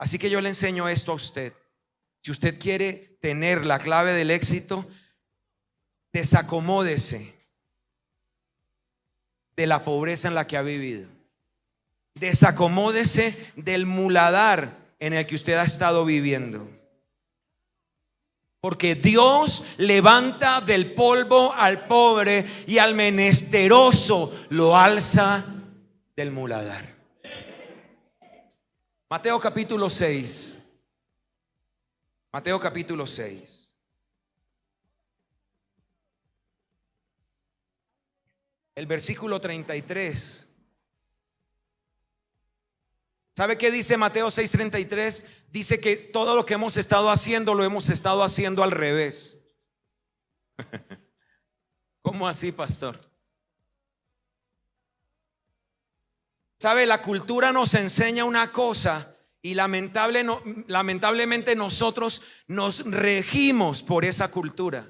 Así que yo le enseño esto a usted. Si usted quiere tener la clave del éxito, desacomódese de la pobreza en la que ha vivido. Desacomódese del muladar en el que usted ha estado viviendo. Porque Dios levanta del polvo al pobre y al menesteroso lo alza del muladar. Mateo capítulo 6. Mateo capítulo 6. El versículo 33. ¿Sabe qué dice Mateo 6:33? Dice que todo lo que hemos estado haciendo lo hemos estado haciendo al revés. ¿Cómo así, pastor? ¿Sabe? La cultura nos enseña una cosa y lamentablemente nosotros nos regimos por esa cultura.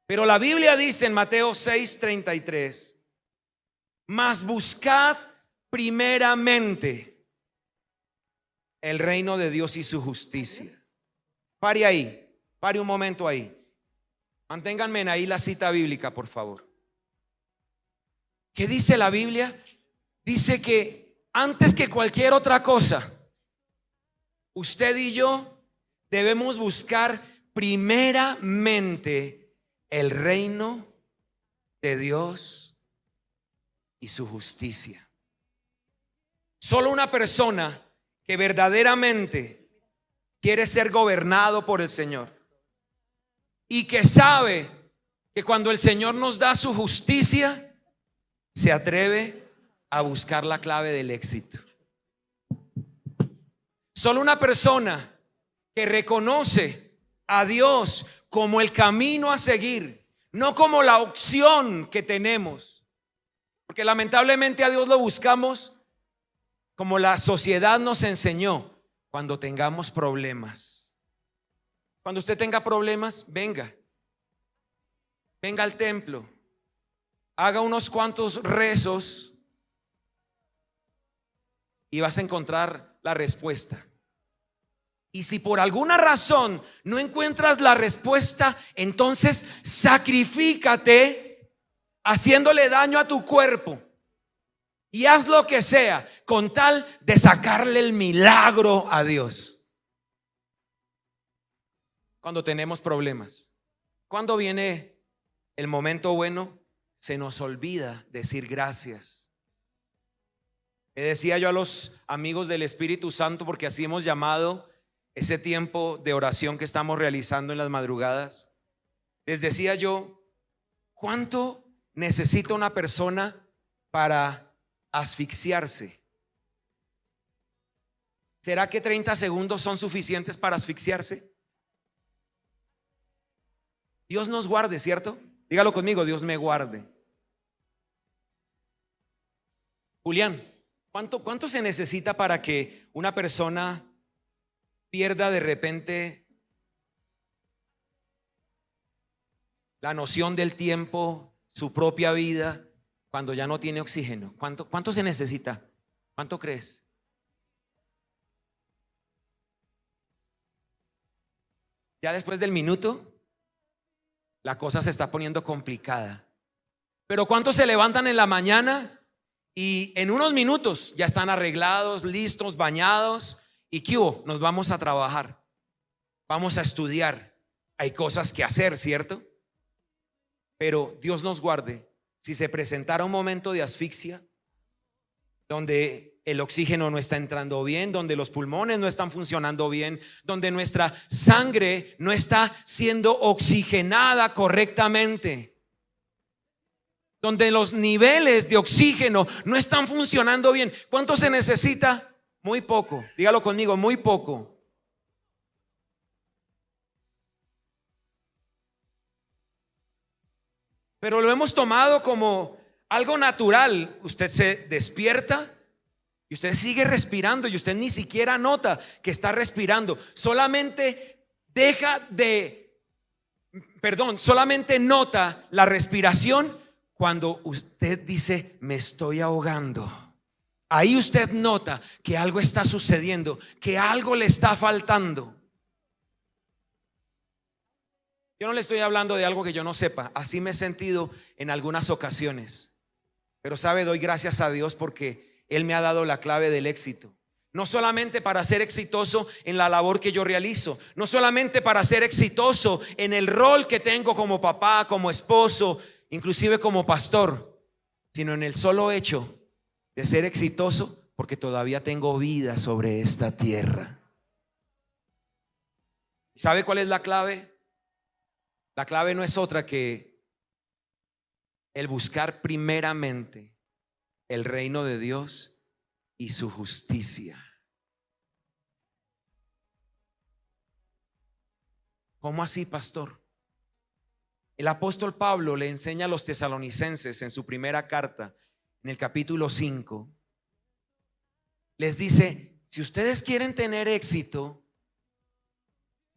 Pero la Biblia dice en Mateo 6:33: mas buscad primeramente el reino de Dios y su justicia. Pare ahí, pare un momento ahí. Manténganme ahí la cita bíblica, por favor. ¿Qué dice la Biblia? Dice que antes que cualquier otra cosa, usted y yo debemos buscar primeramente el reino de Dios y su justicia. Solo una persona que verdaderamente quiere ser gobernado por el Señor y que sabe que cuando el Señor nos da su justicia, se atreve a buscar la clave del éxito. Solo una persona que reconoce a Dios como el camino a seguir, no como la opción que tenemos, porque lamentablemente a Dios lo buscamos como la sociedad nos enseñó, cuando tengamos problemas. Cuando usted tenga problemas, venga al templo, haga unos cuantos rezos y vas a encontrar la respuesta. Y si por alguna razón no encuentras la respuesta, entonces sacrifícate haciéndole daño a tu cuerpo y haz lo que sea con tal de sacarle el milagro a Dios. Cuando tenemos problemas, cuando viene el momento bueno, se nos olvida decir gracias. Le decía yo a los amigos del Espíritu Santo, porque así hemos llamado ese tiempo de oración que estamos realizando en las madrugadas, les decía yo: ¿cuánto necesita una persona para asfixiarse? ¿Será que 30 segundos son suficientes para asfixiarse? Dios nos guarde, ¿cierto? Dígalo conmigo: Dios me guarde. Julián, ¿cuánto se necesita para que una persona pierda de repente la noción del tiempo, su propia vida, cuando ya no tiene oxígeno? ¿Cuánto se necesita? ¿Cuánto crees? Ya después del minuto, la cosa se está poniendo complicada. Pero ¿cuántos se levantan en la mañana y en unos minutos ya están arreglados, listos, bañados? ¿Y qué hubo? Nos vamos a trabajar, vamos a estudiar. Hay cosas que hacer, ¿cierto? Pero Dios nos guarde si se presentara un momento de asfixia, donde el oxígeno no está entrando bien, donde los pulmones no están funcionando bien, donde nuestra sangre no está siendo oxigenada correctamente, donde los niveles de oxígeno no están funcionando bien. ¿Cuánto se necesita? Muy poco. Dígalo conmigo: muy poco. Pero lo hemos tomado como algo natural. Usted se despierta y usted sigue respirando y usted ni siquiera nota que está respirando. Solamente solamente nota la respiración cuando usted dice: me estoy ahogando. ahí usted nota que algo está sucediendo, que algo le está faltando. Yo no le estoy hablando de algo que yo no sepa, así me he sentido en algunas ocasiones. Pero sabe, doy gracias a Dios porque Él me ha dado la clave del éxito. No solamente para ser exitoso en la labor que yo realizo, no solamente para ser exitoso en el rol que tengo como papá, como esposo, inclusive como pastor, sino en el solo hecho de ser exitoso porque todavía tengo vida sobre esta tierra. ¿Sabe cuál es la clave? La clave no es otra que el buscar primeramente el reino de Dios y su justicia. ¿Cómo así, pastor? El apóstol Pablo le enseña a los tesalonicenses en su primera carta, en el capítulo 5, les dice: si ustedes quieren tener éxito,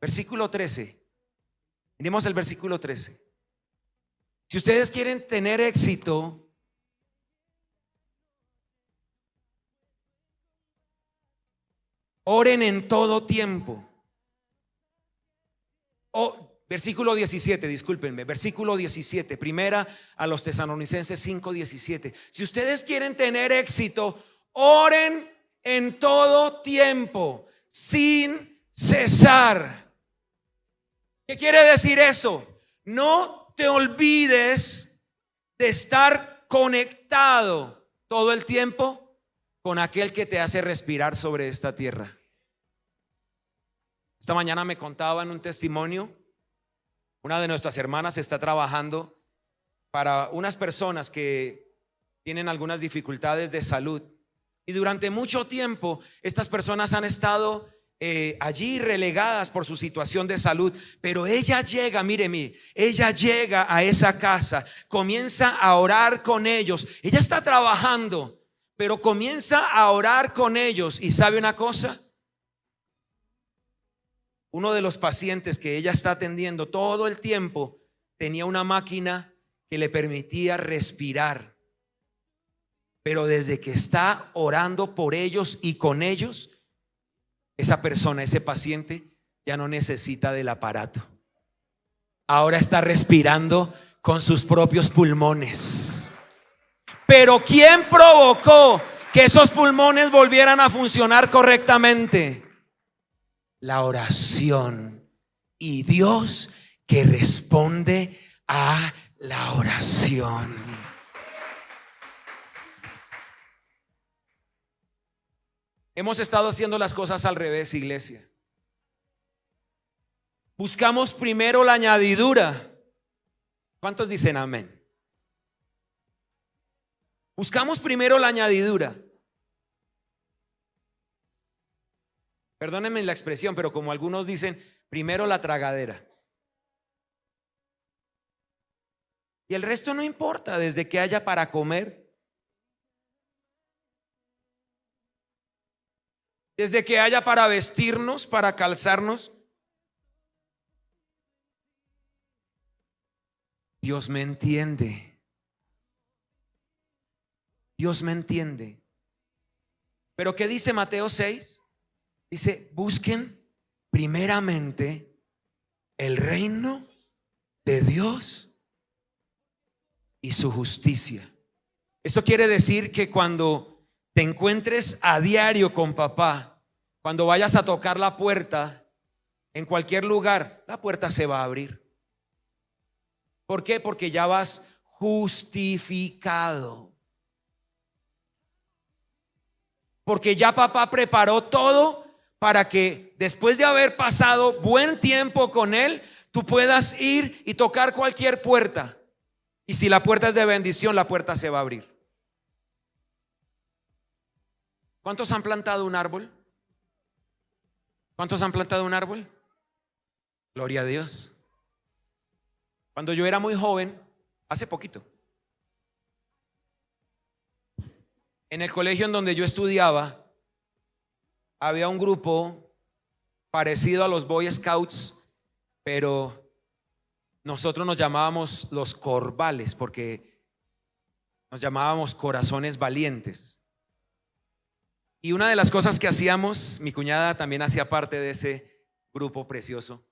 versículo 13, miremos el versículo 13. Si ustedes quieren tener éxito, oren en todo tiempo. Versículo 17, discúlpenme, versículo 17, primera a los tesalonicenses 5:17. Si ustedes quieren tener éxito, oren en todo tiempo, sin cesar. ¿Qué quiere decir eso? No te olvides de estar conectado todo el tiempo con aquel que te hace respirar sobre esta tierra. Esta mañana me contaban un testimonio. Una de nuestras hermanas está trabajando para unas personas que tienen algunas dificultades de salud. Y durante mucho tiempo estas personas han estado allí relegadas por su situación de salud. Pero ella llega, mire, ella llega a esa casa, comienza a orar con ellos. Ella está trabajando, pero comienza a orar con ellos. ¿Y sabe una cosa? Uno de los pacientes que ella está atendiendo todo el tiempo tenía una máquina que le permitía respirar. Pero desde que está orando por ellos y con ellos, esa persona, ese paciente, ya no necesita del aparato. Ahora está respirando con sus propios pulmones. Pero ¿quién provocó que esos pulmones volvieran a funcionar correctamente? La oración, y Dios que responde a la oración. Hemos estado haciendo las cosas al revés, iglesia. Buscamos primero la añadidura. ¿Cuántos dicen amén? Buscamos primero la añadidura. Perdónenme la expresión, pero como algunos dicen, primero la tragadera. Y el resto no importa, desde que haya para comer, desde que haya para vestirnos, para calzarnos. Dios me entiende. Dios me entiende. Pero ¿qué dice Mateo 6? Dice: busquen primeramente el reino de Dios y su justicia. Esto quiere decir que cuando te encuentres a diario con papá, cuando vayas a tocar la puerta en cualquier lugar, la puerta se va a abrir. ¿Por qué? Porque ya vas justificado. Porque ya papá preparó todo para que después de haber pasado buen tiempo con él, tú puedas ir y tocar cualquier puerta. Y si la puerta es de bendición, la puerta se va a abrir. ¿Cuántos han plantado un árbol? ¿Cuántos han plantado un árbol? Gloria a Dios. Cuando yo era muy joven, hace poquito, en el colegio en donde yo estudiaba, había un grupo parecido a los Boy Scouts, pero nosotros nos llamábamos los Corvales porque nos llamábamos corazones valientes. Y una de las cosas que hacíamos, mi cuñada también hacía parte de ese grupo precioso.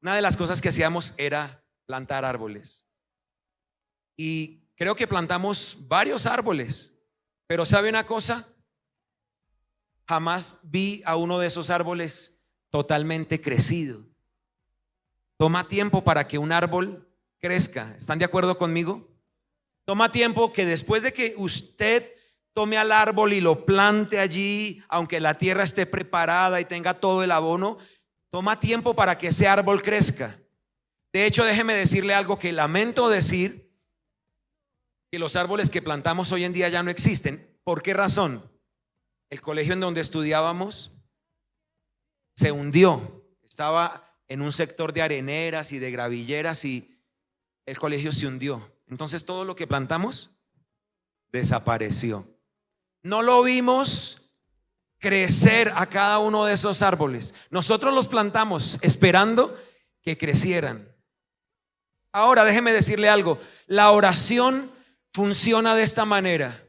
Una de las cosas que hacíamos era plantar árboles. Y creo que plantamos varios árboles. Pero ¿sabe una cosa? Jamás vi a uno de esos árboles totalmente crecido. Toma tiempo para que un árbol crezca. ¿Están de acuerdo conmigo? Toma tiempo que después de que usted tome al árbol y lo plante allí, aunque la tierra esté preparada y tenga todo el abono, toma tiempo para que ese árbol crezca. De hecho, déjeme decirle algo que lamento decir, que los árboles que plantamos hoy en día ya no existen. ¿Por qué razón? El colegio en donde estudiábamos se hundió. Estaba en un sector de areneras y de gravilleras y el colegio se hundió. Entonces todo lo que plantamos desapareció. No lo vimos crecer a cada uno de esos árboles. Nosotros los plantamos esperando que crecieran. Ahora déjeme decirle algo. La oración funciona de esta manera.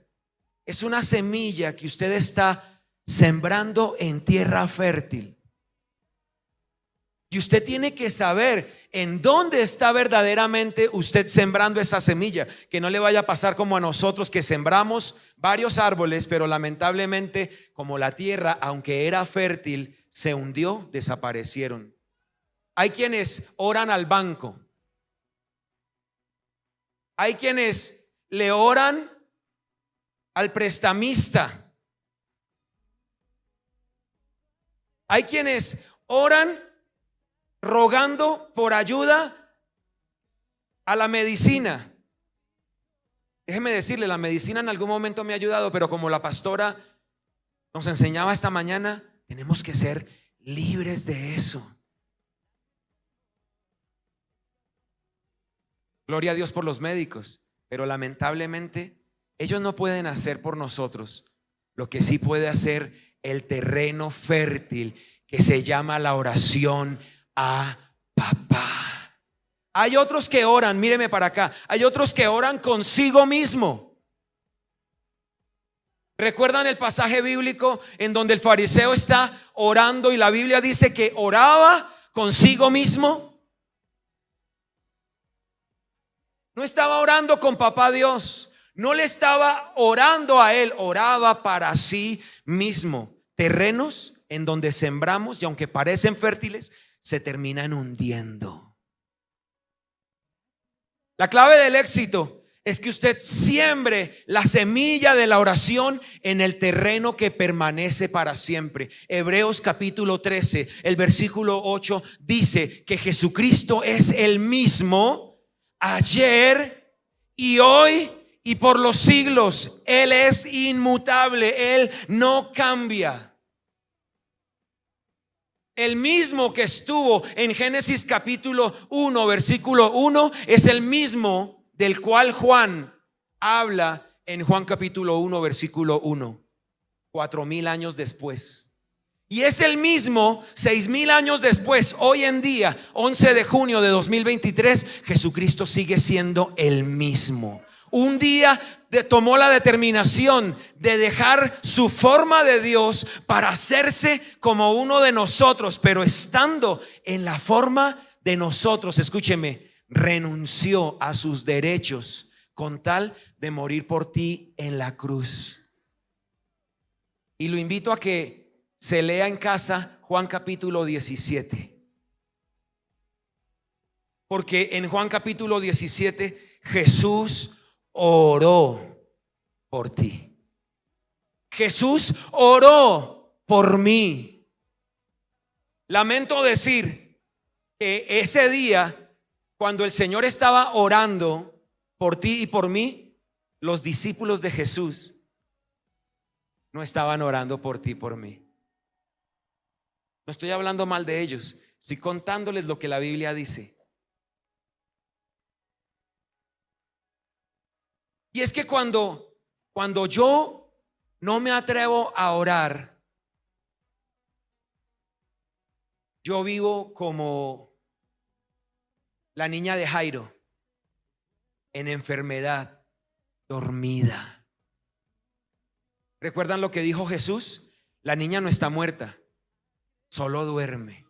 Es una semilla que usted está sembrando en tierra fértil. Y usted tiene que saber en dónde está verdaderamente usted sembrando esa semilla. Que no le vaya a pasar como a nosotros, que sembramos varios árboles, pero lamentablemente, como la tierra, aunque era fértil, se hundió, desaparecieron. Hay quienes oran al banco. Hay quienes le oran al prestamista. Hay quienes oran rogando por ayuda a la medicina. Déjeme decirle, la medicina en algún momento me ha ayudado, pero como la pastora nos enseñaba esta mañana, tenemos que ser libres de eso. Gloria a Dios por los médicos, pero lamentablemente ellos no pueden hacer por nosotros lo que sí puede hacer el terreno fértil que se llama la oración a papá. Hay otros que oran, míreme para acá, hay otros que oran consigo mismo. ¿Recuerdan el pasaje bíblico en donde el fariseo está orando y la Biblia dice que oraba consigo mismo? No estaba orando con papá Dios, no le estaba orando a él, oraba para sí mismo. Terrenos en donde sembramos y aunque parecen fértiles, se terminan hundiendo. La clave del éxito es que usted siembre la semilla de la oración en el terreno que permanece para siempre. Hebreos capítulo 13, el versículo 8 dice que Jesucristo es el mismo ayer y hoy y por los siglos. Él es inmutable, Él no cambia. El mismo que estuvo en Génesis capítulo 1 versículo 1 es el mismo del cual Juan habla en Juan capítulo 1 versículo 1, 4000 años después. Y es el mismo 6000 años después. Hoy en día, 11 de junio de 2023, Jesucristo sigue siendo el mismo. Un día tomó la determinación de dejar su forma de Dios para hacerse como uno de nosotros, pero estando en la forma de nosotros, escúcheme, renunció a sus derechos con tal de morir por ti en la cruz. Y lo invito a que se lea en casa Juan capítulo 17. Porque en Juan capítulo 17 Jesús oró por ti. Jesús oró por mí. Lamento decir que ese día, cuando el Señor estaba orando por ti y por mí, los discípulos de Jesús no estaban orando por ti y por mí. No estoy hablando mal de ellos, estoy contándoles lo que la Biblia dice. Y es que cuando yo no me atrevo a orar, yo vivo como la niña de Jairo, en enfermedad, dormida. ¿Recuerdan lo que dijo Jesús? La niña no está muerta, solo duerme.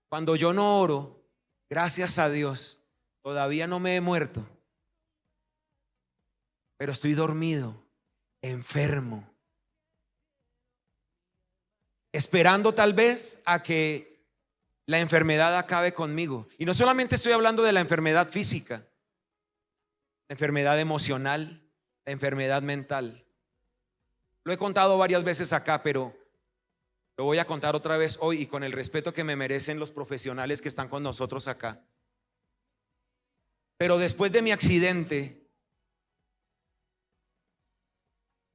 Cuando yo no oro, gracias a Dios, todavía no me he muerto, pero estoy dormido, enfermo, esperando tal vez a que la enfermedad acabe conmigo. Y no solamente estoy hablando de la enfermedad física, la enfermedad emocional, la enfermedad mental. Lo he contado varias veces acá, pero lo voy a contar otra vez hoy y con el respeto que me merecen los profesionales que están con nosotros acá. Pero después de mi accidente,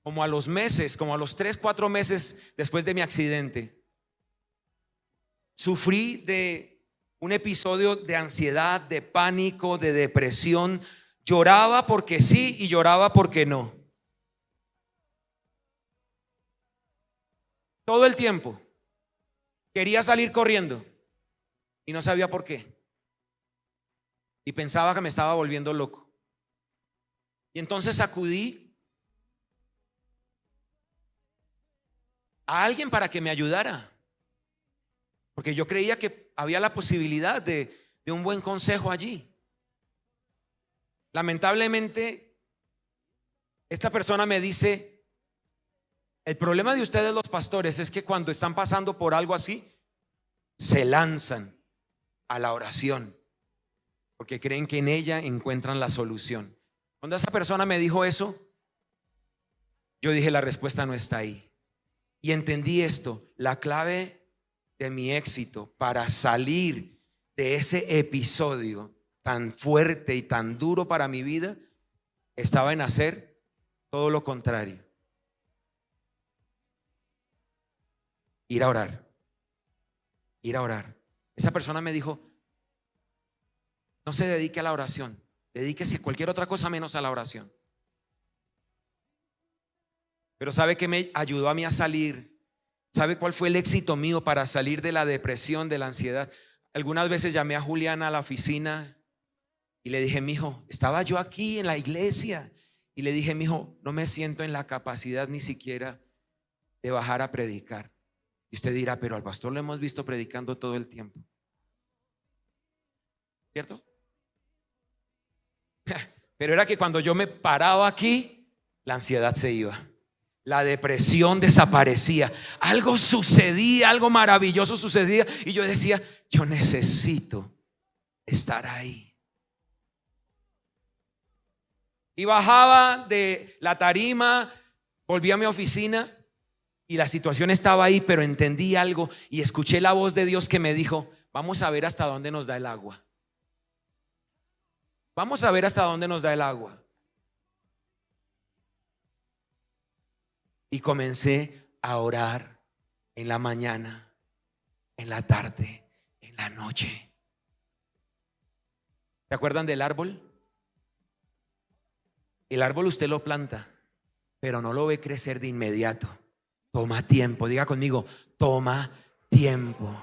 como a los meses, como a los 3, 4 meses después de mi accidente, sufrí de un episodio de ansiedad, de pánico, de depresión. Lloraba porque sí y lloraba porque no. Todo el tiempo quería salir corriendo y no sabía por qué. Y pensaba que me estaba volviendo loco. Y entonces acudí a alguien para que me ayudara, porque yo creía que había la posibilidad de un buen consejo allí. Lamentablemente, esta persona me dice: el problema de ustedes los pastores es que cuando están pasando por algo así, se lanzan a la oración, porque creen que en ella encuentran la solución. Cuando esa persona me dijo eso, yo dije: la respuesta no está ahí. Y entendí esto: la clave de mi éxito para salir de ese episodio tan fuerte y tan duro para mi vida estaba en hacer todo lo contrario. Ir a orar. Ir a orar. Esa persona me dijo: no se dedique a la oración, dedíquese a cualquier otra cosa menos a la oración. Pero ¿sabe qué me ayudó a mí a salir? ¿Sabe cuál fue el éxito mío para salir de la depresión, de la ansiedad? Algunas veces llamé a Juliana a la oficina y le dije: mijo, estaba yo aquí en la iglesia, y le dije: mijo, no me siento en la capacidad ni siquiera de bajar a predicar. Y usted dirá: pero al pastor lo hemos visto predicando todo el tiempo, ¿cierto? Pero era que cuando yo me paraba aquí, la ansiedad se iba, la depresión desaparecía, algo sucedía, algo maravilloso sucedía, y yo decía: yo necesito estar ahí. Y bajaba de la tarima, volví a mi oficina y la situación estaba ahí, pero entendí algo y escuché la voz de Dios que me dijo: vamos a ver hasta dónde nos da el agua. Vamos a ver hasta dónde nos da el agua. Y comencé a orar en la mañana, en la tarde, en la noche. ¿Se acuerdan del árbol? El árbol usted lo planta, pero no lo ve crecer de inmediato. Toma tiempo. Diga conmigo: toma tiempo.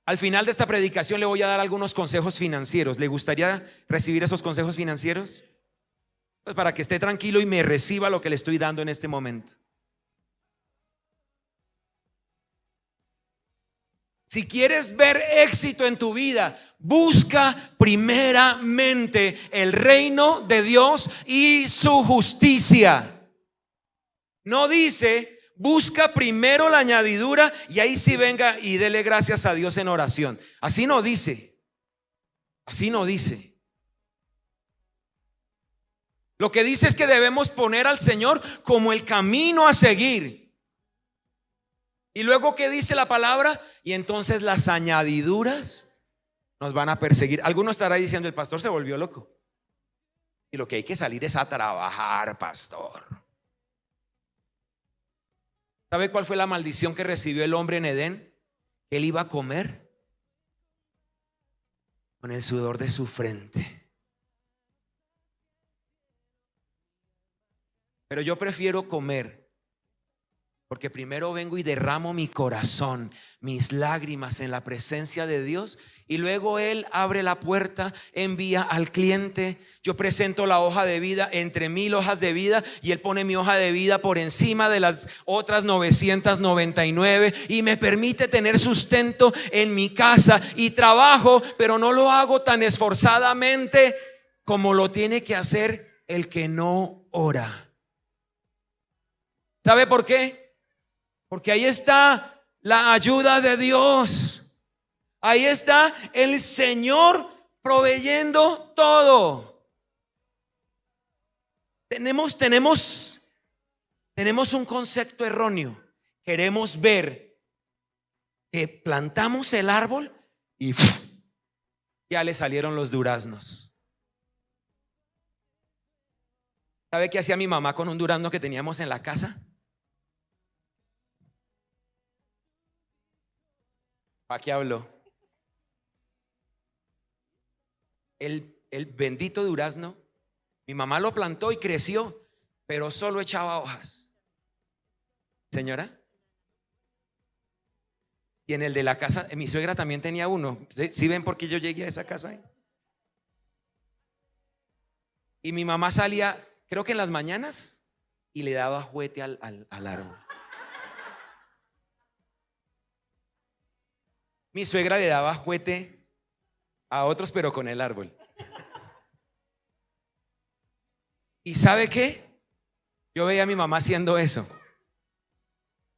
Al final de esta predicación le voy a dar algunos consejos financieros. ¿Le gustaría recibir esos consejos financieros? Pues para que esté tranquilo y me reciba lo que le estoy dando en este momento. Si quieres ver éxito en tu vida, busca primeramente el reino de Dios y su justicia. No dice: busca primero la añadidura y ahí sí venga y dele gracias a Dios en oración. Así no dice. Así no dice. Lo que dice es que debemos poner al Señor como el camino a seguir. Y luego, ¿qué dice la palabra? Y entonces las añadiduras nos van a perseguir. Alguno estará diciendo: el pastor se volvió loco y lo que hay que salir es a trabajar, pastor. ¿Sabe cuál fue la maldición que recibió el hombre en Edén? Él iba a comer con el sudor de su frente. Pero yo prefiero comer Porque primero vengo y derramo mi corazón, mis lágrimas en la presencia de Dios, y luego Él abre la puerta, envía al cliente. Yo presento la hoja de vida entre 1000 hojas de vida, y Él pone mi hoja de vida por encima de las otras 999 y me permite tener sustento en mi casa y trabajo, pero no lo hago tan esforzadamente como lo tiene que hacer el que no ora. ¿Sabe por qué? Porque ahí está la ayuda de Dios. Ahí está el Señor proveyendo todo. Tenemos un concepto erróneo. Queremos ver que plantamos el árbol y ya le salieron los duraznos. ¿Sabe qué hacía mi mamá con un durazno que teníamos en la casa? ¿Para qué habló? El bendito durazno, mi mamá lo plantó y creció, pero solo echaba hojas. Señora. Y en el de la casa, mi suegra también tenía uno. ¿Sí ven por qué yo llegué a esa casa? Y mi mamá salía, creo que en las mañanas, y le daba juguete al árbol. Mi suegra le daba juguete a otros, pero con el árbol. ¿Y sabe qué? Yo veía a mi mamá haciendo eso,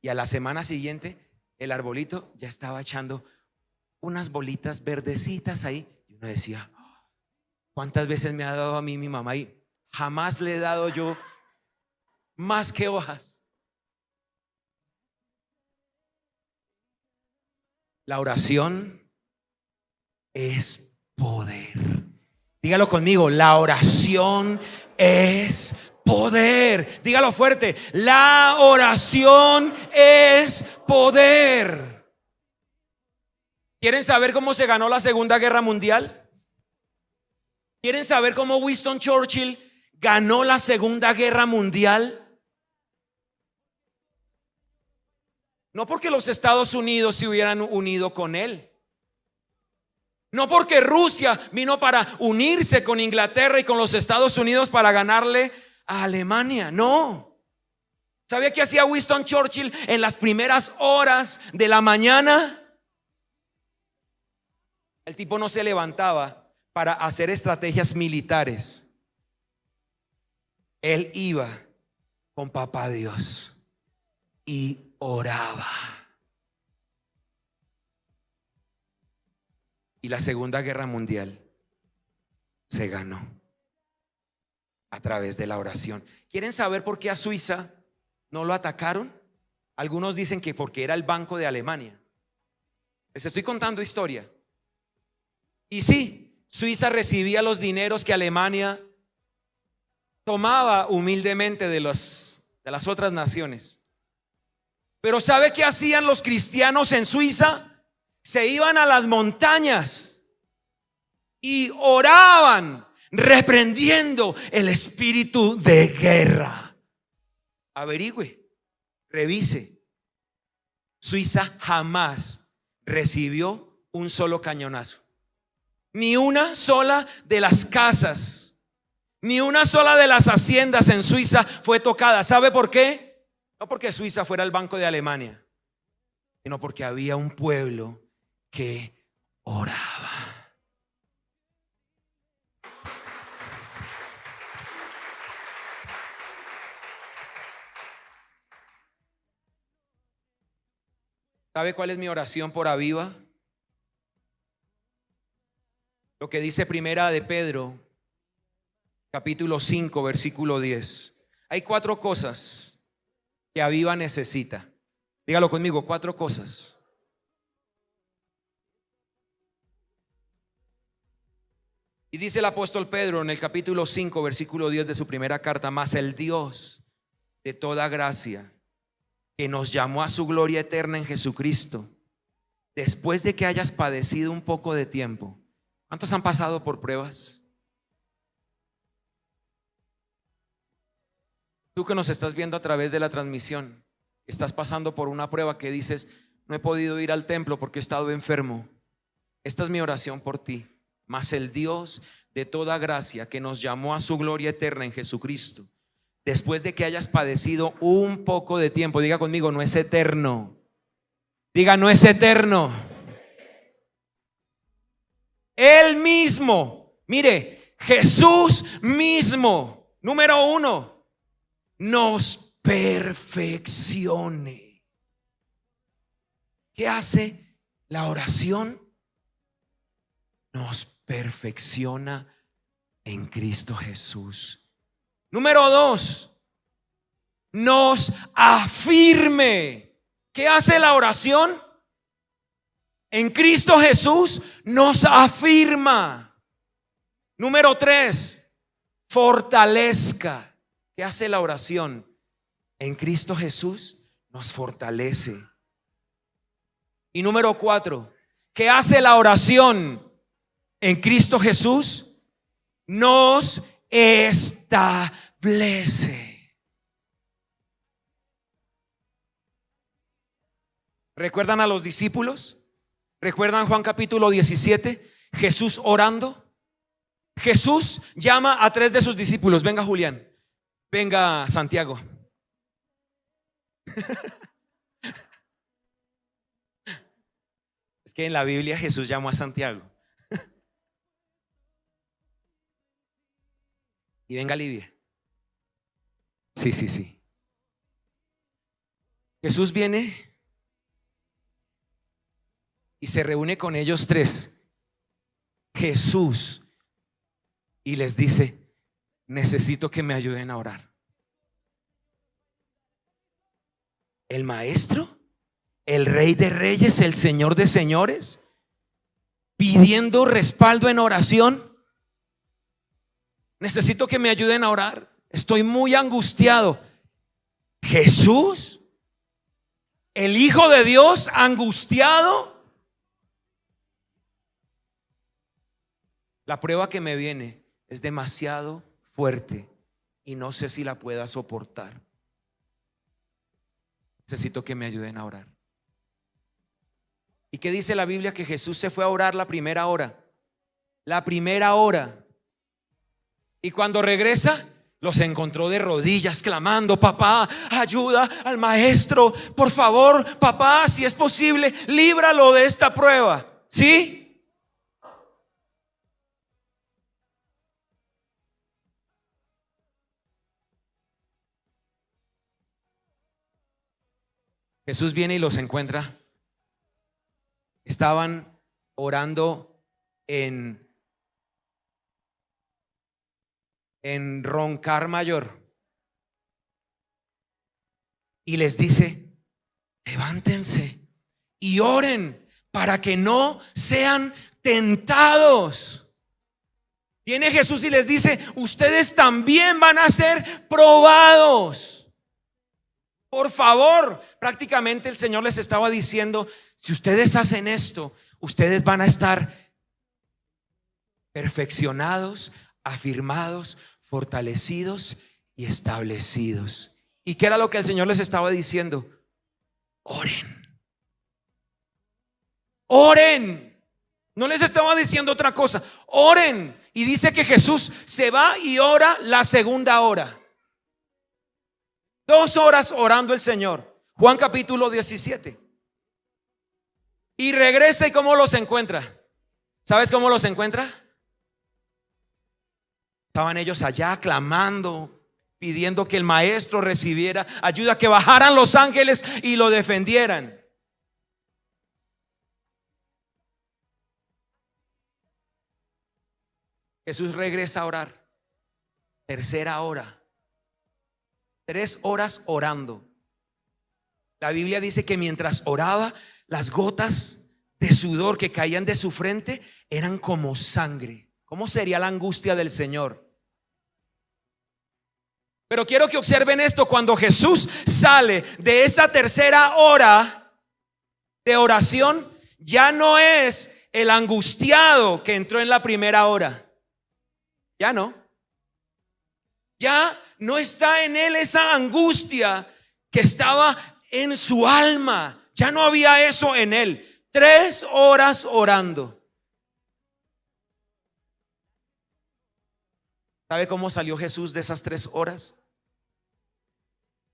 y a la semana siguiente el arbolito ya estaba echando unas bolitas verdecitas ahí. Y uno decía, ¿cuántas veces me ha dado a mí mi mamá? Y jamás le he dado yo más que hojas. La oración es poder. Dígalo conmigo, la oración es poder. Dígalo fuerte, la oración es poder. ¿Quieren saber cómo se ganó la Segunda Guerra Mundial? ¿Quieren saber cómo Winston Churchill ganó la Segunda Guerra Mundial? No porque los Estados Unidos se hubieran unido con él. No porque Rusia vino para unirse con Inglaterra y con los Estados Unidos para ganarle a Alemania. No. ¿Sabe qué hacía Winston Churchill en las primeras horas de la mañana? El tipo no se levantaba para hacer estrategias militares. Él iba con Papá Dios y oraba. Y la Segunda Guerra Mundial se ganó a través de la oración. ¿Quieren saber por qué a Suiza no lo atacaron? Algunos dicen que porque era el Banco de Alemania. Les estoy contando historia. Y sí, Suiza recibía los dineros que Alemania tomaba humildemente de las otras naciones. Pero ¿sabe qué hacían los cristianos en Suiza? Se iban a las montañas y oraban, reprendiendo el espíritu de guerra. Averigüe, revise. Suiza jamás recibió un solo cañonazo. Ni una sola de las casas, ni una sola de las haciendas en Suiza fue tocada. ¿Sabe por qué? No porque Suiza fuera el Banco de Alemania, sino porque había un pueblo que oraba. ¿Sabe cuál es mi oración por Aviva? Lo que dice Primera de Pedro, capítulo 5, versículo 10. Hay 4 cosas que Aviva necesita. Dígalo conmigo, 4 cosas. Y dice el apóstol Pedro en el capítulo 5, versículo 10 de su primera carta: mas el Dios de toda gracia, que nos llamó a su gloria eterna en Jesucristo, después de que hayas padecido un poco de tiempo. ¿Cuántos han pasado por pruebas? Tú que nos estás viendo a través de la transmisión, estás pasando por una prueba que dices, no he podido ir al templo porque he estado enfermo. Esta es mi oración por ti. Mas el Dios de toda gracia, que nos llamó a su gloria eterna en Jesucristo, después de que hayas padecido un poco de tiempo, diga conmigo, no es eterno. Diga, no es eterno. Él mismo, mire, Jesús mismo, número 1, nos perfeccione. ¿Qué hace la oración? Nos perfecciona en Cristo Jesús. Número 2, nos afirme. ¿Qué hace la oración? En Cristo Jesús nos afirma. Número 3, fortalezca. ¿Qué hace la oración? En Cristo Jesús nos fortalece. Y número 4, ¿qué hace la oración? En Cristo Jesús nos establece. ¿Recuerdan a los discípulos? ¿Recuerdan Juan capítulo 17? Jesús orando. Jesús llama a 3 de sus discípulos. Venga Julián, venga Santiago. Es que en la Biblia Jesús llamó a Santiago. Y venga Livia. Sí. Jesús viene y se reúne con ellos 3. Jesús, y les dice, necesito que me ayuden a orar. El maestro, el rey de reyes, el señor de señores, pidiendo respaldo en oración. Necesito que me ayuden a orar. Estoy muy angustiado. Jesús, el Hijo de Dios, angustiado. La prueba que me viene es demasiado fuerte y no sé si la pueda soportar. Necesito que me ayuden a orar. ¿Y qué dice la Biblia? Que Jesús se fue a orar la primera hora. La primera hora. Y cuando regresa, los encontró de rodillas clamando, papá, ayuda al maestro, por favor, papá, si es posible, líbralo de esta prueba. ¿Sí? Jesús viene y los encuentra. Estaban orando en Roncar Mayor. Y les dice, levántense y oren para que no sean tentados. Viene Jesús y les dice, ustedes también van a ser probados. Por favor, prácticamente el Señor les estaba diciendo, si ustedes hacen esto, ustedes van a estar perfeccionados, afirmados, fortalecidos y establecidos. ¿Y qué era lo que el Señor les estaba diciendo? Oren. Oren. No les estaba diciendo otra cosa. Oren. Y dice que Jesús se va y ora la segunda hora. 2 horas orando el Señor. Juan capítulo 17. Y regresa, ¿y cómo los encuentra? ¿Sabes cómo los encuentra? Estaban ellos allá clamando, pidiendo que el maestro recibiera ayuda, que bajaran los ángeles y lo defendieran. Jesús regresa a orar. Tercera hora. 3 horas orando. La Biblia dice que mientras oraba, las gotas de sudor que caían de su frente eran como sangre. ¿Cómo sería la angustia del Señor? Pero quiero que observen esto. Cuando Jesús sale de esa tercera hora de oración, ya no es el angustiado que entró en la primera hora. Ya no. Ya no está en él esa angustia que estaba en su alma. Ya no había eso en él. 3 horas orando. ¿Sabe cómo salió Jesús de esas 3 horas?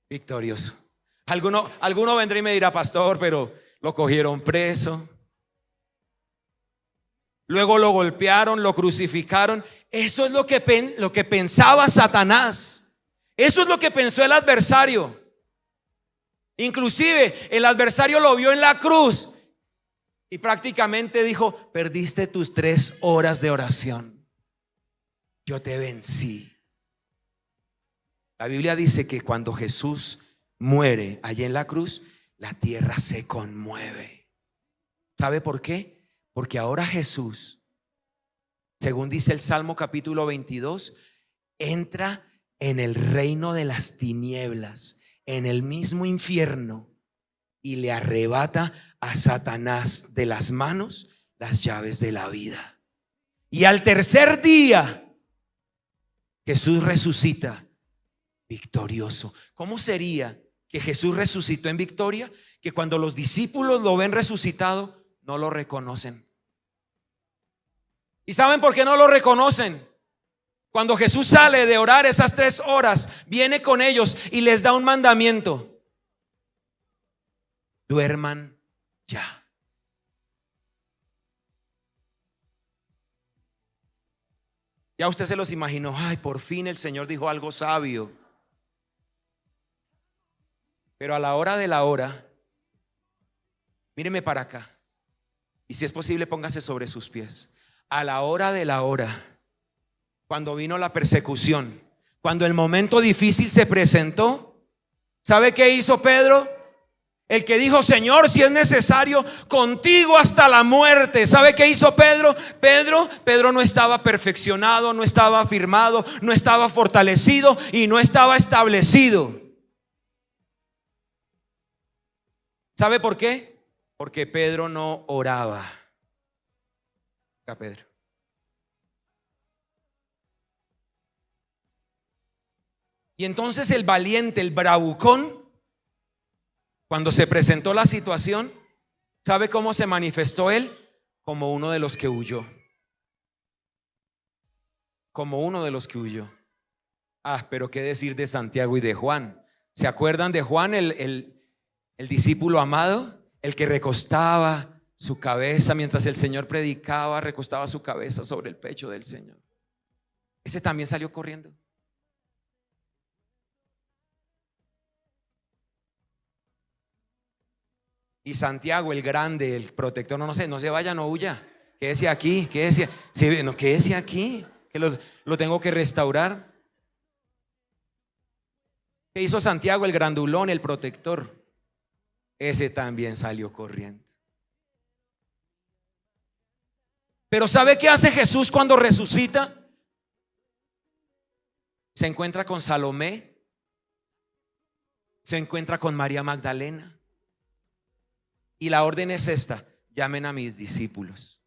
Victorioso. Alguno vendrá y me dirá: pastor, pero lo cogieron preso, luego lo golpearon, lo crucificaron. Eso es lo que pensaba Satanás. Eso es lo que pensó el adversario. Inclusive el adversario lo vio en la cruz y prácticamente dijo: perdiste tus 3 horas de oración, yo te vencí. La Biblia dice que cuando Jesús muere allí en la cruz, la tierra se conmueve. ¿Sabe por qué? Porque ahora Jesús, según dice el Salmo capítulo 22, entra en el reino de las tinieblas, en el mismo infierno, y le arrebata a Satanás de las manos las llaves de la vida. Y al tercer día Jesús resucita victorioso. ¿Cómo sería que Jesús resucitó en victoria? Que cuando los discípulos lo ven resucitado, no lo reconocen. ¿Y saben por qué no lo reconocen? Cuando Jesús sale de orar esas 3 horas, viene con ellos y les da un mandamiento: duerman ya. Ya usted se los imaginó: ay, por fin el Señor dijo algo sabio. Pero a la hora de la hora, míreme para acá, y si es posible póngase sobre sus pies. A la hora de la hora, cuando vino la persecución, cuando el momento difícil se presentó, ¿sabe qué hizo Pedro? El que dijo: Señor, si es necesario, contigo hasta la muerte. ¿Sabe qué hizo Pedro? Pedro no estaba perfeccionado, no estaba afirmado, no estaba fortalecido y no estaba establecido. ¿Sabe por qué? Porque Pedro no oraba. Acá Pedro. Y entonces el valiente, el bravucón, cuando se presentó la situación, ¿sabe cómo se manifestó él? Como uno de los que huyó. Como uno de los que huyó. Ah, pero qué decir de Santiago y de Juan. ¿Se acuerdan de Juan, el discípulo amado? El que recostaba su cabeza mientras el Señor predicaba, recostaba su cabeza sobre el pecho del Señor. Ese también salió corriendo. Y Santiago, el grande, el protector, no se vaya, no huya. Quédese aquí, quédese aquí, que lo tengo que restaurar. ¿Qué hizo Santiago, el grandulón, el protector? Ese también salió corriendo. Pero ¿sabe qué hace Jesús cuando resucita? Se encuentra con Salomé, se encuentra con María Magdalena. Y la orden es esta: llamen a mis discípulos.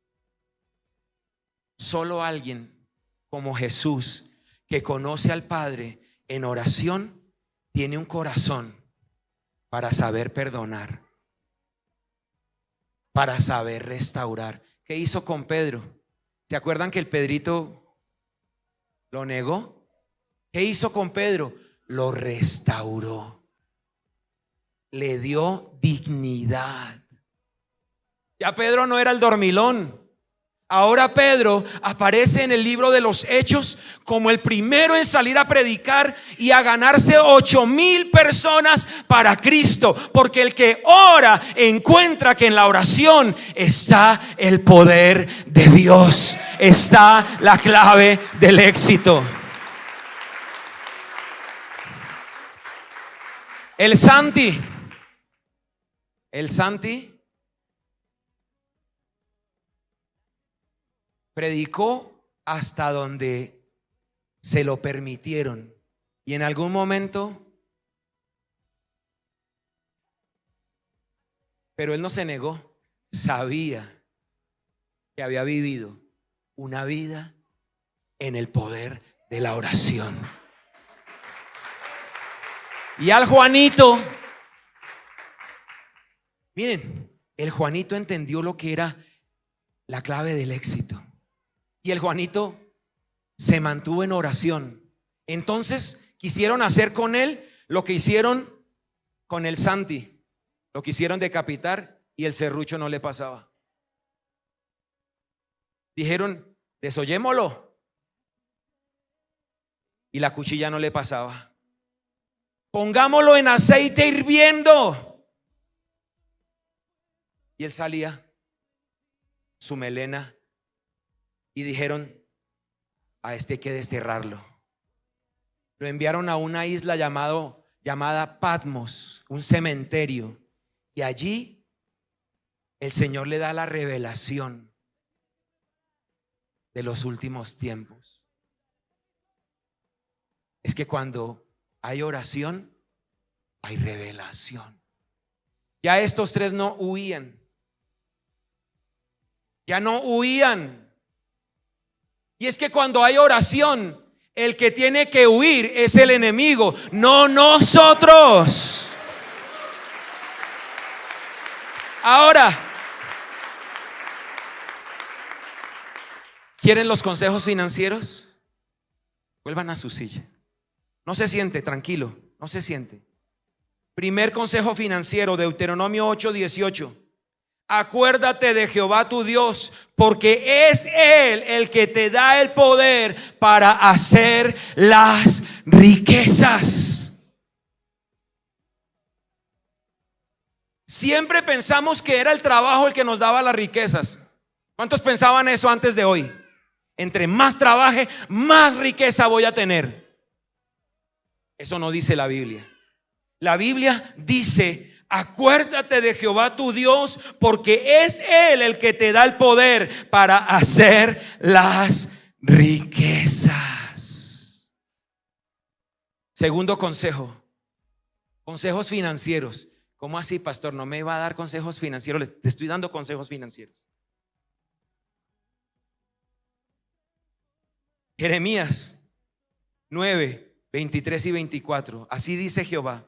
Solo alguien como Jesús, que conoce al Padre en oración, tiene un corazón para saber perdonar, para saber restaurar. ¿Qué hizo con Pedro? ¿Se acuerdan que el Pedrito lo negó? ¿Qué hizo con Pedro? Lo restauró, le dio dignidad. Ya Pedro no era el dormilón. Ahora Pedro aparece en el libro de los Hechos como el primero en salir a predicar y a ganarse 8,000 personas para Cristo, porque el que ora encuentra que en la oración está el poder de Dios, está la clave del éxito. El Santi predicó hasta donde se lo permitieron, y en algún momento, pero él no se negó, sabía que había vivido una vida en el poder de la oración. Y al Juanito, Miren, el Juanito entendió lo que era la clave del éxito. Y el Juanito se mantuvo en oración. Entonces quisieron hacer con él lo que hicieron con el Santi. Lo quisieron decapitar y el serrucho no le pasaba. Dijeron, desollémoslo. Y la cuchilla no le pasaba. Pongámoslo en aceite hirviendo. Y él salía, su melena, y dijeron, a este hay que desterrarlo. Lo enviaron a una isla llamada Patmos, un cementerio. Y allí el Señor le da la revelación de los últimos tiempos. Es que cuando hay oración, hay revelación. Ya estos tres no huían. Ya no huían. Y es que cuando hay oración, el que tiene que huir es el enemigo, no nosotros. Ahora, ¿quieren los consejos financieros? Vuelvan a su silla. No se siente, tranquilo, no se siente. Primer consejo financiero, Deuteronomio 8:18. Acuérdate de Jehová tu Dios, porque es Él el que te da el poder para hacer las riquezas. Siempre pensamos que era el trabajo el que nos daba las riquezas. ¿Cuántos pensaban eso antes de hoy? Entre más trabaje, más riqueza voy a tener. Eso no dice la Biblia. La Biblia dice: acuérdate de Jehová tu Dios, porque es Él el que te da el poder para hacer las riquezas. Segundo consejo, consejos financieros. ¿Cómo así, pastor? No me va a dar consejos financieros, te estoy dando consejos financieros. Jeremías 9:23 y 24. Así dice Jehová: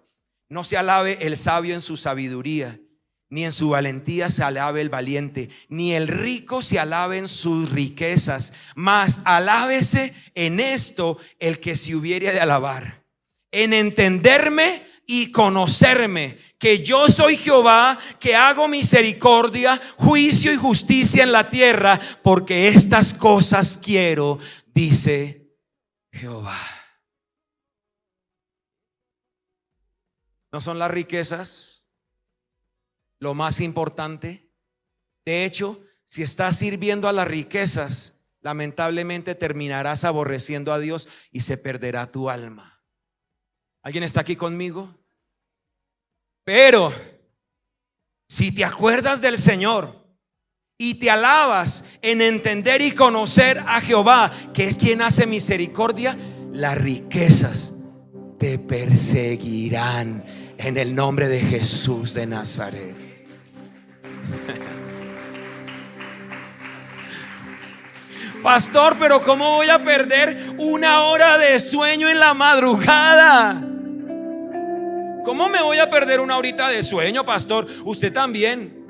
no se alabe el sabio en su sabiduría, ni en su valentía se alabe el valiente, ni el rico se alabe en sus riquezas, mas alábese en esto el que se hubiere de alabar, en entenderme y conocerme, que yo soy Jehová, que hago misericordia, juicio y justicia en la tierra, porque estas cosas quiero, dice Jehová. ¿No son las riquezas lo más importante? De hecho, si estás sirviendo a las riquezas, lamentablemente terminarás aborreciendo a Dios y se perderá tu alma. ¿Alguien está aquí conmigo? Pero si te acuerdas del Señor y te alabas en entender y conocer a Jehová, que es quien hace misericordia, las riquezas te perseguirán en el nombre de Jesús de Nazaret. Pastor, pero ¿cómo voy a perder una hora de sueño en la madrugada? ¿Cómo me voy a perder una horita de sueño, pastor? Usted también.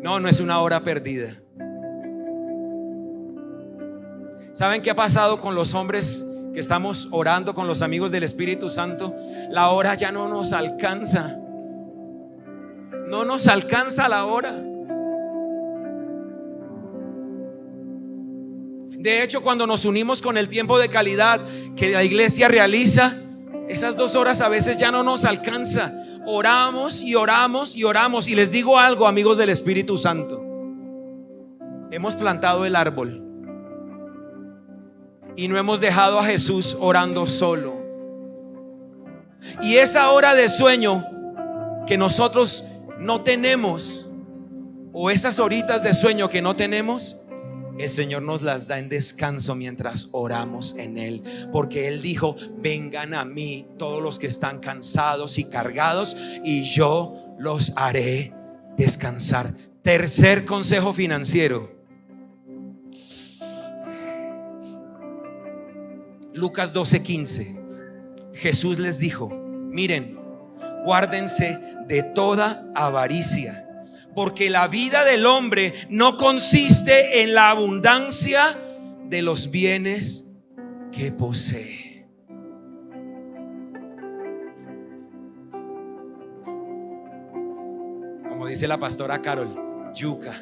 No, no es una hora perdida. ¿Saben qué ha pasado con los hombres que estamos orando con los amigos del Espíritu Santo? La hora ya no nos alcanza. No nos alcanza la hora. De hecho, cuando nos unimos con el tiempo de calidad que la iglesia realiza, esas 2 horas a veces ya no nos alcanza. Oramos y oramos y oramos. Y les digo algo, amigos del Espíritu Santo: hemos plantado el árbol y no hemos dejado a Jesús orando solo. Y esa hora de sueño que nosotros no tenemos, o esas horitas de sueño que no tenemos, el Señor nos las da en descanso mientras oramos en Él, porque Él dijo: vengan a mí todos los que están cansados y cargados, y yo los haré descansar. Tercer consejo financiero, Lucas 12:15. Jesús les dijo: miren, guárdense de toda avaricia, porque la vida del hombre no consiste en la abundancia de los bienes que posee. Como dice la pastora Carol, yuca.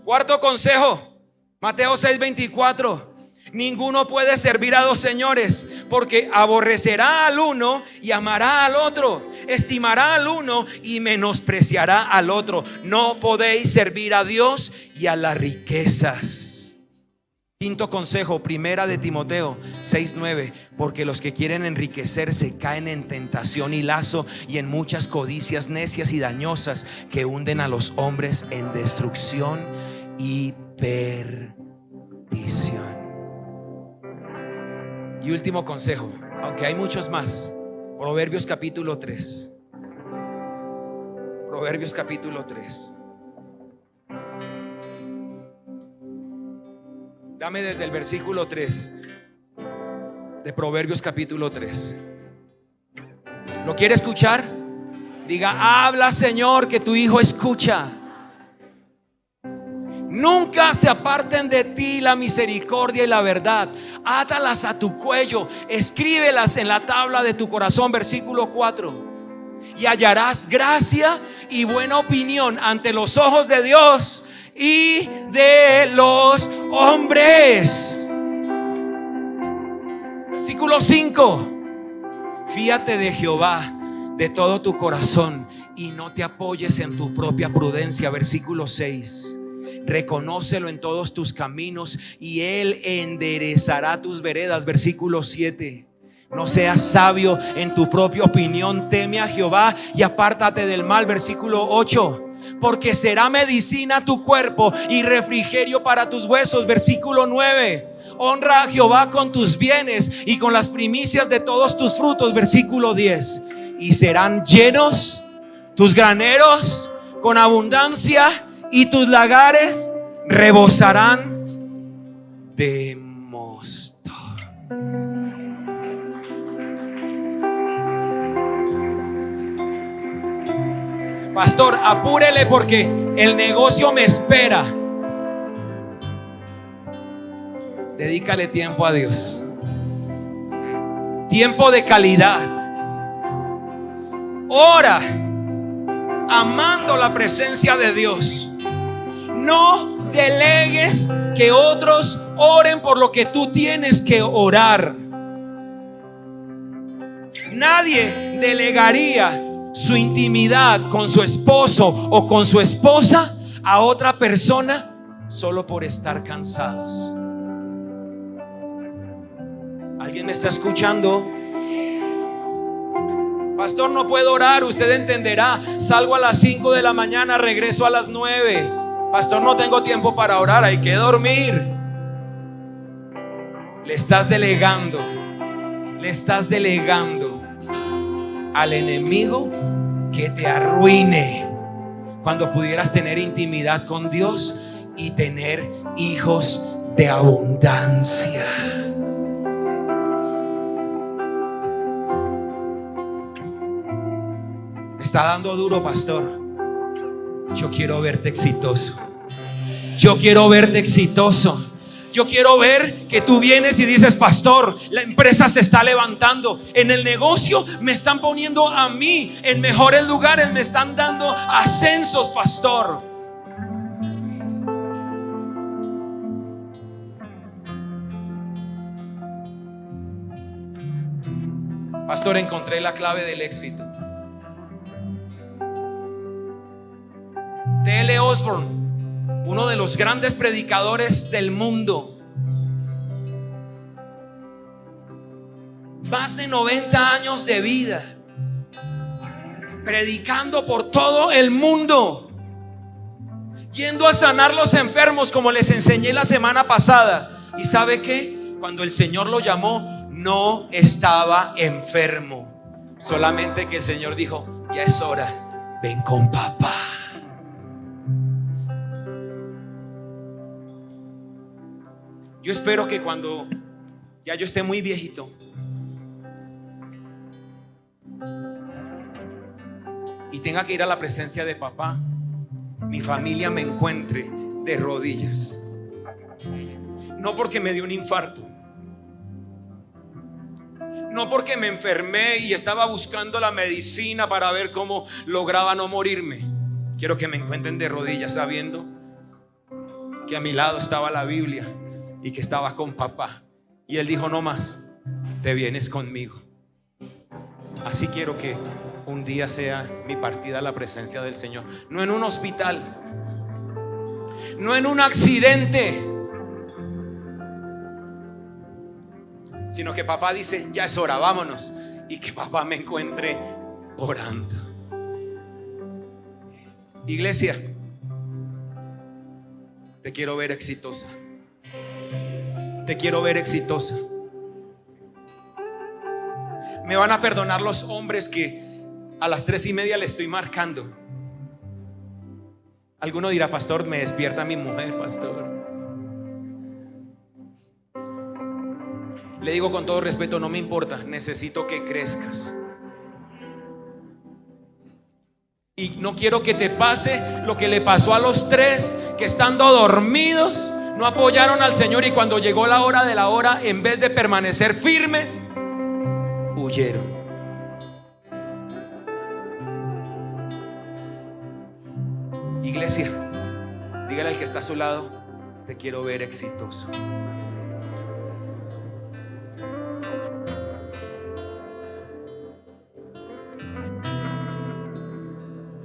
Cuarto consejo, Mateo 6:24. Ninguno puede servir a dos señores, porque aborrecerá al uno y amará al otro, estimará al uno y menospreciará al otro. No podéis servir a Dios y a las riquezas. Quinto consejo, primera de Timoteo 6:9. Porque los que quieren enriquecerse caen en tentación y lazo y en muchas codicias necias y dañosas que hunden a los hombres en destrucción y perdición. Y último consejo, aunque hay muchos más, Proverbios capítulo 3. Proverbios capítulo 3. Dame desde el versículo 3 de Proverbios capítulo 3. ¿Lo quiere escuchar? Diga: habla, Señor, que tu hijo escucha. Nunca se aparten de ti la misericordia y la verdad. Átalas a tu cuello, escríbelas en la tabla de tu corazón. Versículo 4. Y hallarás gracia y buena opinión ante los ojos de Dios y de los hombres. Versículo 5. Fíate de Jehová de todo tu corazón y no te apoyes en tu propia prudencia. Versículo 6. Reconócelo en todos tus caminos y Él enderezará tus veredas. Versículo 7. No seas sabio en tu propia opinión, teme a Jehová y apártate del mal. Versículo 8. Porque será medicina a tu cuerpo y refrigerio para tus huesos. Versículo 9. Honra a Jehová con tus bienes y con las primicias de todos tus frutos. Versículo 10. Y serán llenos tus graneros con abundancia y tus lagares rebosarán de mosto. Pastor, apúrele porque el negocio me espera. Dedícale tiempo a Dios. Tiempo de calidad. Ora amando la presencia de Dios. No delegues que otros oren por lo que tú tienes que orar. Nadie delegaría su intimidad con su esposo o con su esposa a otra persona solo por estar cansados. ¿Alguien me está escuchando? Pastor, no puedo orar. Usted entenderá. Salgo a las 5 de la mañana, regreso a las 9. Pastor, no tengo tiempo para orar, hay que dormir. Le estás delegando al enemigo que te arruine cuando pudieras tener intimidad con Dios y tener hijos de abundancia. Me está dando duro, pastor. Yo quiero verte exitoso. Yo quiero verte exitoso. Yo quiero ver que tú vienes y dices: pastor, la empresa se está levantando. En el negocio me están poniendo a mí en mejores lugares. Me están dando ascensos, pastor. Pastor, encontré la clave del éxito. T.L. Osborne, uno de los grandes predicadores del mundo, más de 90 años de vida predicando por todo el mundo, yendo a sanar los enfermos, como les enseñé la semana pasada. ¿Y sabe qué? Cuando el Señor lo llamó, no estaba enfermo, solamente que el Señor dijo: ya es hora, ven con papá. Yo espero que cuando ya yo esté muy viejito, y tenga que ir a la presencia de papá, mi familia me encuentre de rodillas. No porque me dio un infarto, no porque me enfermé y estaba buscando la medicina para ver cómo lograba no morirme. Quiero que me encuentren de rodillas sabiendo que a mi lado estaba la Biblia y que estaba con papá. Y él dijo: no más, te vienes conmigo. Así quiero que un día sea mi partida a la presencia del Señor. No en un hospital, no en un accidente, sino que papá dice: ya es hora, vámonos. Y que papá me encuentre orando. Iglesia, te quiero ver exitosa. Te quiero ver exitosa. Me van a perdonar los hombres que a las 3:30 le estoy marcando. Alguno dirá: pastor, me despierta mi mujer, pastor. Le digo con todo respeto: no me importa, necesito que crezcas. Y no quiero que te pase lo que le pasó a los 3 que, estando dormidos, no apoyaron al Señor, y cuando llegó la hora de la hora, en vez de permanecer firmes, huyeron. Iglesia, dígale al que está a su lado: te quiero ver exitoso.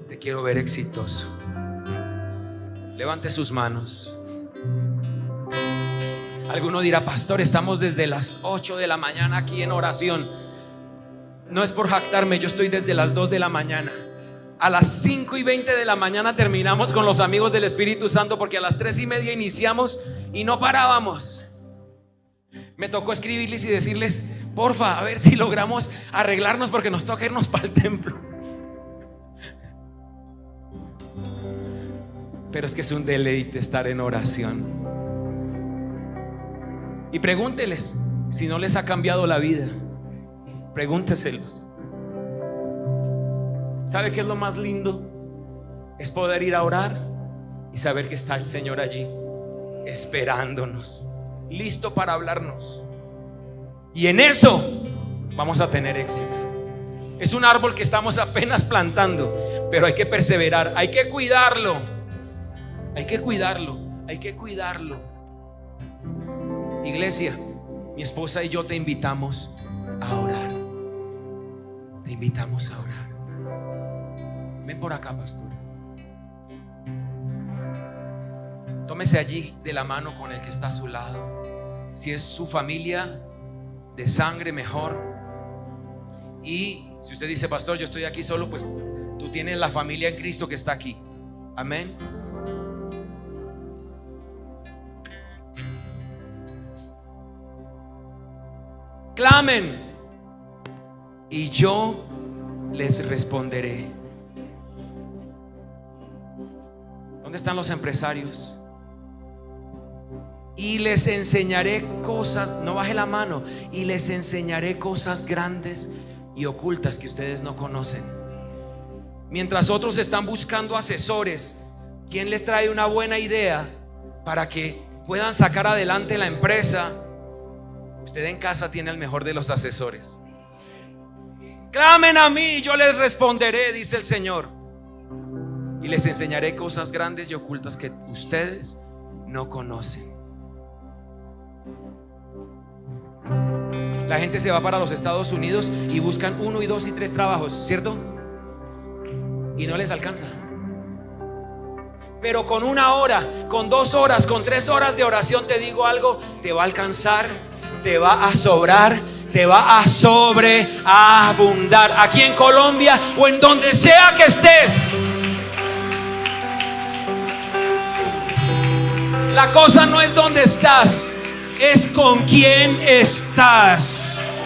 Te quiero ver exitoso. Levante sus manos. Alguno dirá: pastor, estamos desde las 8 de la mañana aquí en oración. No es por jactarme, yo estoy desde las 2 de la mañana. A las 5:20 de la mañana terminamos con los amigos del Espíritu Santo, porque a las 3:30 iniciamos y no parábamos. Me tocó escribirles y decirles: porfa, a ver si logramos arreglarnos, porque nos toca irnos para el templo. Pero es que es un deleite estar en oración. Y pregúnteles si no les ha cambiado la vida. Pregúnteselos. ¿Sabe qué es lo más lindo? Es poder ir a orar y saber que está el Señor allí esperándonos, listo para hablarnos. Y en eso vamos a tener éxito. Es un árbol que estamos apenas plantando, pero hay que perseverar, hay que cuidarlo. Hay que cuidarlo, hay que cuidarlo. Iglesia, mi esposa y yo te invitamos a orar. Te invitamos a orar. Ven por acá, pastor. Tómese allí de la mano con el que está a su lado. Si es su familia de sangre, mejor. Y si usted dice: pastor, yo estoy aquí solo, pues tú tienes la familia en Cristo que está aquí. Amén. Clamen y yo les responderé. ¿Dónde están los empresarios? Y les enseñaré cosas, no baje la mano, y les enseñaré cosas grandes y ocultas que ustedes no conocen. Mientras otros están buscando asesores, ¿quién les trae una buena idea para que puedan sacar adelante la empresa? Usted en casa tiene el mejor de los asesores. Clamen a mí y yo les responderé, dice el Señor. Y les enseñaré cosas grandes y ocultas que ustedes no conocen. La gente se va para los Estados Unidos y buscan 1 y 2 y 3 trabajos, ¿cierto? Y no les alcanza. Pero con 1 hora, con 2 horas, con 3 horas de oración, te digo algo, te va a alcanzar, te va a sobrar, te va a sobreabundar, aquí en Colombia o en donde sea que estés. La cosa no es dónde estás, es con quién estás.